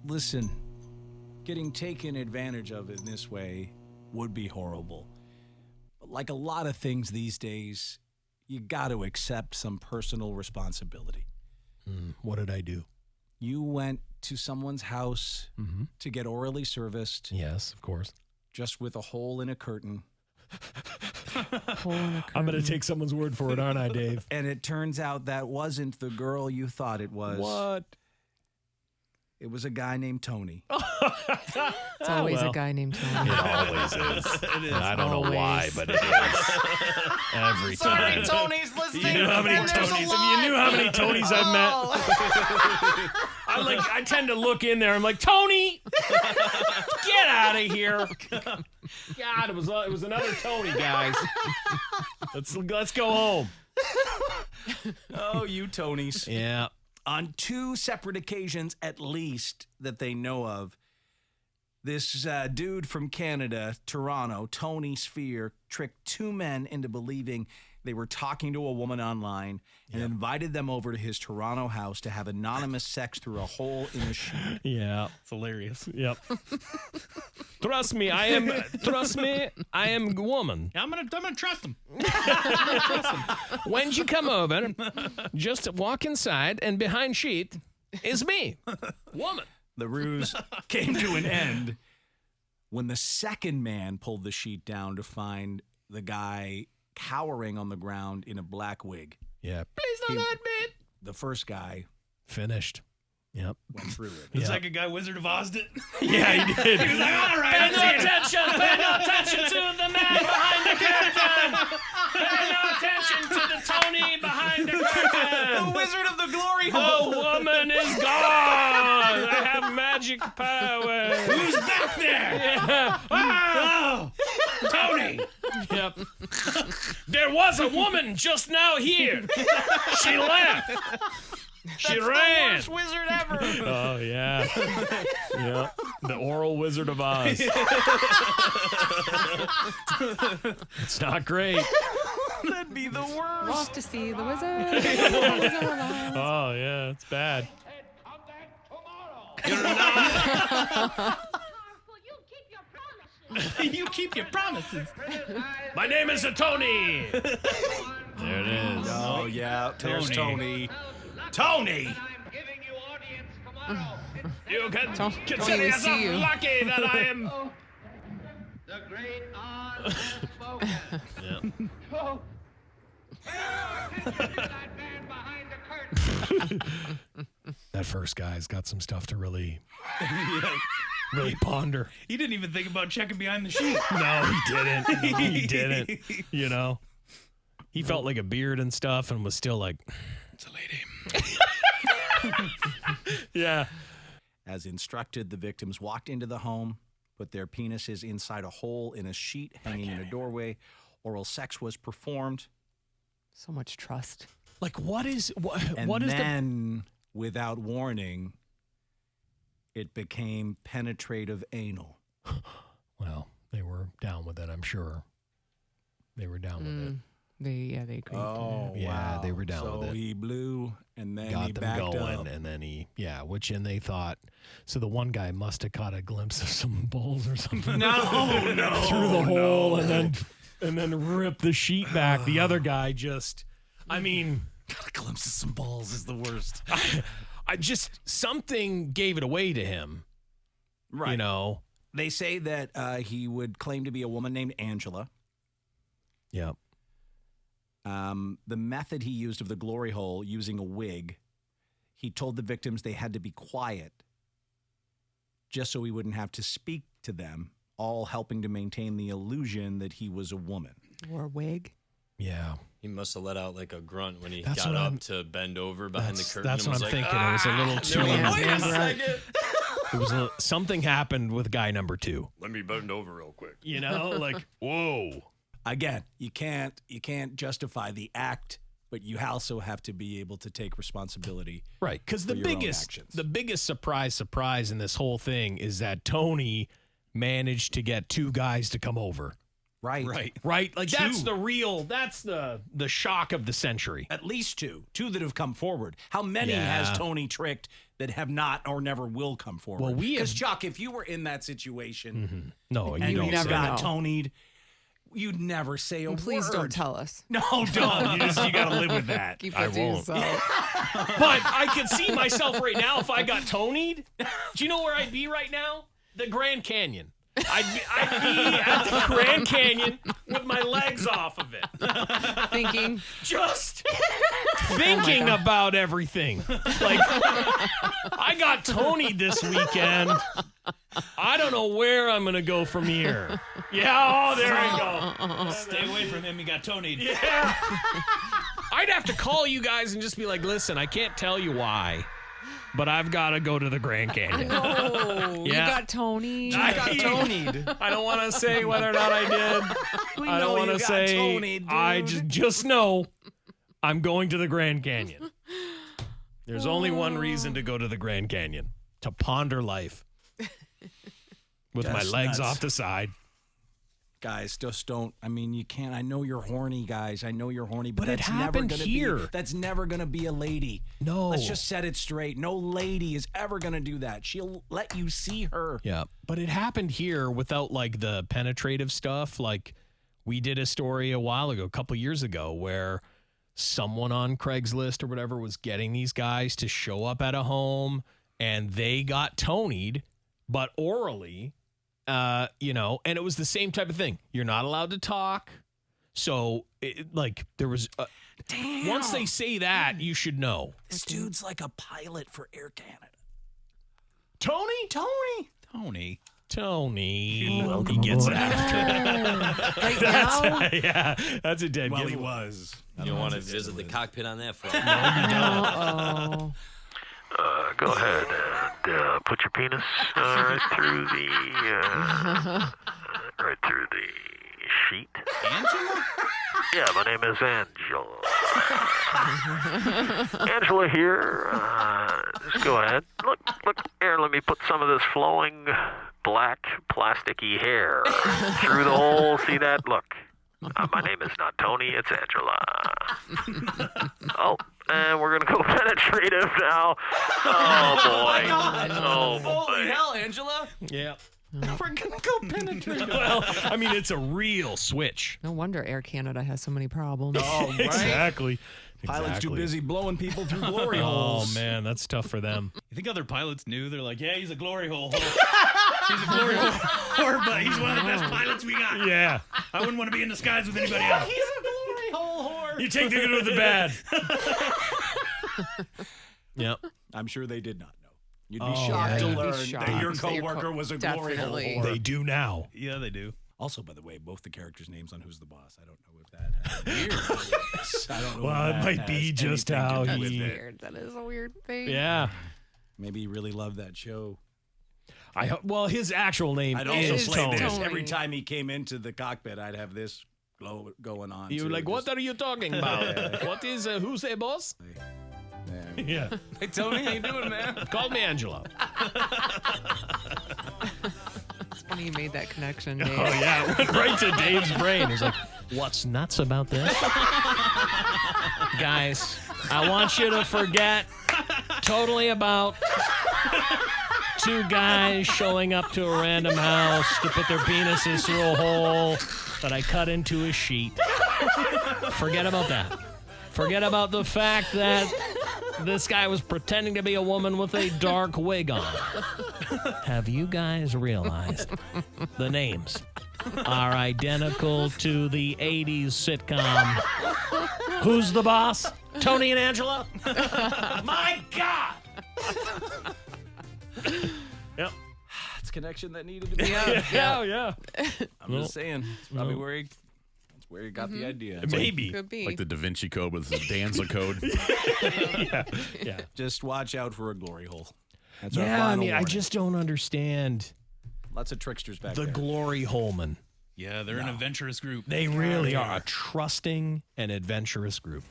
listen, getting taken advantage of in this way would be horrible. But like a lot of things these days, you got to accept some personal responsibility. What did I do? You went to someone's house to get orally serviced. Yes, of course. Just with a hole in a curtain. I'm going to take someone's word for it, aren't I, Dave? And it turns out that wasn't the girl you thought it was. What? It was a guy named Tony. It's always a guy named Tony. It always is. It is. I don't know why, but it is. Every time. Tony's listening. You know how many Tonys? If you knew how many Tonys I've met, I tend to look in there. I'm like, Tony, get out of here. God, it was another Tony, guys. Let's go home. Oh, you Tonys. Yeah. On 2 separate occasions, at least, that they know of, this dude from Canada, Toronto, Tony Sphere, tricked 2 men into believing they were talking to a woman online and invited them over to his Toronto house to have anonymous sex through a hole in a sheet. Yeah. It's hilarious. Yep. Trust me, I am a woman. I'm gonna trust him. When you come over, just walk inside, and behind sheet is me, woman. The ruse came to an end when the second man pulled the sheet down to find the guy cowering on the ground in a black wig. Yeah. Please don't hurt me. The first guy finished. Yep. went through it. The second guy Wizard of Oz did. Yeah, he did. He was like, all right. Pay no attention to the man behind the curtain. Pay no attention to the Tony behind the curtain. The Wizard of the Glory The Hole. woman is gone. I have magic power. Who's back there? Yeah. Oh, Tony. Yep. There was a woman just now here. She left. She ran. The worst wizard ever. Oh, yeah. Yeah. The oral Wizard of Oz. It's not great. That'd be the worst. Off to see the wizard. Wizard of Oz. Oh, yeah. It's bad. You keep your promises. My name is Tony. There it is. Oh, yeah. There's Tony. Tony. You can Tony, consider we yourself see you. lucky that I am. The great Oz has spoken. Yeah. That man behind the curtain. That first guy's got some stuff to really ponder. He didn't even think about checking behind the sheet. No, he didn't. He didn't. You know, he felt like a beard and stuff, and was still like, It's a lady. yeah. As instructed, the victims walked into the home, put their penises inside a hole in a sheet hanging in a doorway. Oral sex was performed. So much trust. Like, what is And what is then, without warning, it became penetrative anal. Well, they were down with it, I'm sure. They were down with it. They agreed. Oh, Yeah, wow. they were down so with it. he blew, and then he Got them backed going, up. and then and they thought, so the one guy must have caught a glimpse of some balls or something. No, Through the hole and then ripped the sheet back. The other guy just, I mean, Got a glimpse of some balls is the worst. I just, something gave it away to him. Right. You know? They say that he would claim to be a woman named Angela. Yep. The method he used of the glory hole, using a wig, he told the victims they had to be quiet just so he wouldn't have to speak to them, all helping to maintain the illusion that he was a woman. Or a wig. Yeah. He must have let out like a grunt when he That's got what up I'm- to bend over behind the curtain. That's and what was I'm like, thinking. It was a little too. Yeah. Wait a Right. second. It was something happened with guy number 2. Let me bend over real quick. You know, like, whoa. Again, you can't justify the act, but you also have to be able to take responsibility. Right, because for your own actions. the biggest surprise in this whole thing is that Tony managed to get 2 guys to come over. Right. Right? Like that's the shock of the century. At least two that have come forward. How many Yeah. has Tony tricked that have not or never will come forward? Well, we because have- Chuck, if you were in that situation No, and you don't. you never got know. Tony'd, you'd never say a Please word. don't tell us. No, don't. You got to live with that. Keep I that to won't. yourself. But I could see myself right now if I got Tony'd. Do you know where I'd be right now? The Grand Canyon. I'd be at the Grand Canyon with my legs off of it. Thinking, Just thinking about everything. Like, I got Tony this weekend. I don't know where I'm going to go from here. Yeah, there we go. Stay away from him. He got Tony. Yeah. I'd have to call you guys and just be like, listen, I can't tell you why, but I've got to go to the Grand Canyon. oh, you Yeah. got Tony. I got Tony'd. I don't want to say whether or not I did. We I know don't want you to got say. Tony'd, I dude. just know I'm going to the Grand Canyon. There's only one reason to go to the Grand Canyon: to ponder life with my That's legs nuts. off the side. Guys, just don't. I mean, you can't. I know you're horny, guys. I know you're horny, but But it that's never happened gonna here. Be, that's never gonna be a lady. No. Let's just set it straight. No lady is ever gonna do that. She'll let you see her. Yeah, but it happened here without like the penetrative stuff. Like we did a story a while ago, a couple years ago, where someone on Craigslist or whatever was getting these guys to show up at a home, and they got Tony'd, but orally, and it was the same type of thing. You're not allowed to talk. So, there was. Damn. Once they say that, you should know. This dude's like a pilot for Air Canada. Tony? Tony. Tony. Well, he gets after. Right now? Yeah, that's a dead Well, he giveaway. was. You don't want to visit the cockpit on that front. Uh-oh. Go ahead and put your penis right through the sheet. Angela? Yeah, my name is Angela. Angela here. Just go ahead. Look here. Let me put some of this flowing black plasticky hair through the hole. See that? Look. My name is not Tony. It's Angela. Oh, and we're gonna go penetrative now. Oh boy. Oh Holy boy. hell, Angela! Yeah. We're gonna go penetrate. Well, I mean, it's a real switch. No wonder Air Canada has so many problems. Oh, right. Exactly. Pilot's too Exactly. busy blowing people through glory Oh, holes. man, that's tough for them. You think other pilots knew? They're like, yeah, he's a glory hole. He's a glory hole, but he's one of the best pilots we got. Yeah. I wouldn't want to be in the skies with anybody else. He's a glory hole whore. You take the good with the bad. Yep. I'm sure they did not know. You'd be Oh, shocked to yeah. You'd be learn shocked that your that your coworker was a glory hole definitely. whore. They do now. Yeah, they do. Also, by the way, both the characters' names on Who's the Boss. I don't know if that has I don't know. Well, if it that might be has just anything to how do That's with he- it. weird. That is a weird thing. Yeah. Maybe he really loved that show. Well, his actual name I'd also is play Tony. this Tony. every time he came into the cockpit. I'd have this going on. You too. like, what Just- are you talking about? What is Who's a Boss? Yeah. Yeah. Hey Tony, how you doing, man? Call me Angela. It's funny you made that connection, Dave. Oh, yeah. It went right to Dave's brain. He's like, what's nuts about this? Guys, I want you to forget totally about two guys showing up to a random house to put their penises through a hole that I cut into a sheet. Forget about that. Forget about the fact that this guy was pretending to be a woman with a dark wig on. Have you guys realized the names are identical to the 80s sitcom Who's the Boss? Tony and Angela? My God! Yep. That's a connection that needed to be. Yeah. I'm just saying. It's probably where he got the idea. Maybe. Could be. Like the Da Vinci Code with his Danza code. Yeah. Just watch out for a glory hole. That's our Yeah, I final mean, I warning. just don't understand Lots of tricksters back the there. glory holeman. Yeah, they're an adventurous group. They really are a trusting and adventurous group.